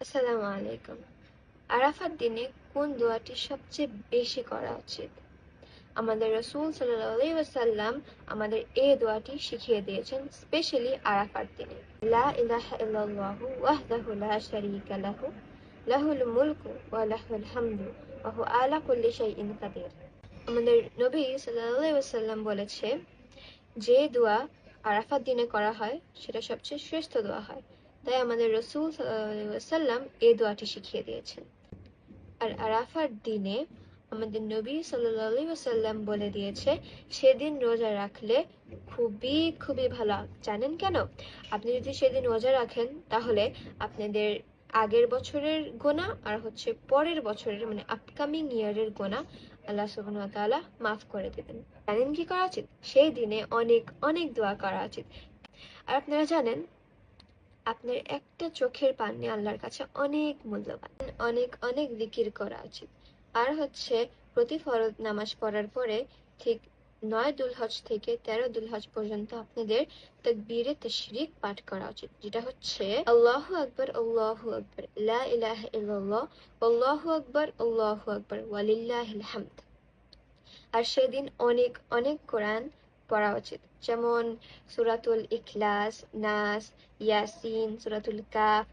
আসসালামু আলাইকুম। আরাফার দিনে কোন দোয়াটি সবচেয়ে বেশি করা উচিত? আমাদের রাসূল সাল্লাল্লাহু আলাইহি ওয়াসাল্লাম আমাদের এই দোয়াটি শিখিয়ে দিয়েছেন, স্পেশালি আরাফার দিনে। লা ইলাহা ইল্লাল্লাহু ওয়াহদাহু লা শারীকা লাহু লাহুল মুলকু ওয়া লাহুল হামদু ওয়া হুয়া আলা কুল্লি শাইইন কাদির। আমাদের নবী সাল্লাল্লাহু আলাইহি ওয়াসাল্লাম বলেছে, যে দোয়া আরাফার দিনে করা হয় সেটা সবচেয়ে শ্রেষ্ঠ দোয়া হয়। তাই আমাদের রাসূল সাল্লাল্লাহু আলাইহি ওয়াসাল্লাম এই দোয়াটি শিখিয়ে দিয়েছেন। আর আরাফার দিনে আমাদের নবী সাল্লাল্লাহু আলাইহি ওয়াসাল্লাম বলে দিয়েছে, সেদিন রোজা রাখলে খুবই খুবই ভালো। জানেন কেন? আপনি যদি সেদিন রোজা রাখেন তাহলে আপনাদের আগের বছরের গোনা আর পরের বছরের মানে আপকামিং ইয়ারের গোনা আল্লাহ সুবহানাহু ওয়া তাআলা মাফ করে দেবেন। জানেন কি করা উচিত? সেই দিনে অনেক অনেক দোয়া করা উচিত। আর আপনারা জানেন, আপনার একটা চোখের পানি আল্লাহর কাছে অনেক মূল্যবান। অনেক অনেক জিকির করা উচিত। আর প্রতি ফরজ নামাজ পড়ার পরে ঠিক ৯ দুলহজ থেকে ১৩ দুলহজ পর্যন্ত আপনাদের তাকবীরে তাশরিক পাঠ করা উচিত, যেটা হচ্ছে আল্লাহু আকবার, আল্লাহু আকবার, লা ইলাহা ইল্লাল্লাহ, আল্লাহু আকবার, আল্লাহু আকবার, ওয়ালিল্লাহিল হামদ। আর সেদিন অনেক অনেক কোরআন পড়া উচিত, যেমন সূরাতুল ইখলাস, নাস, ইয়াসিন, সূরাতুল কাফ,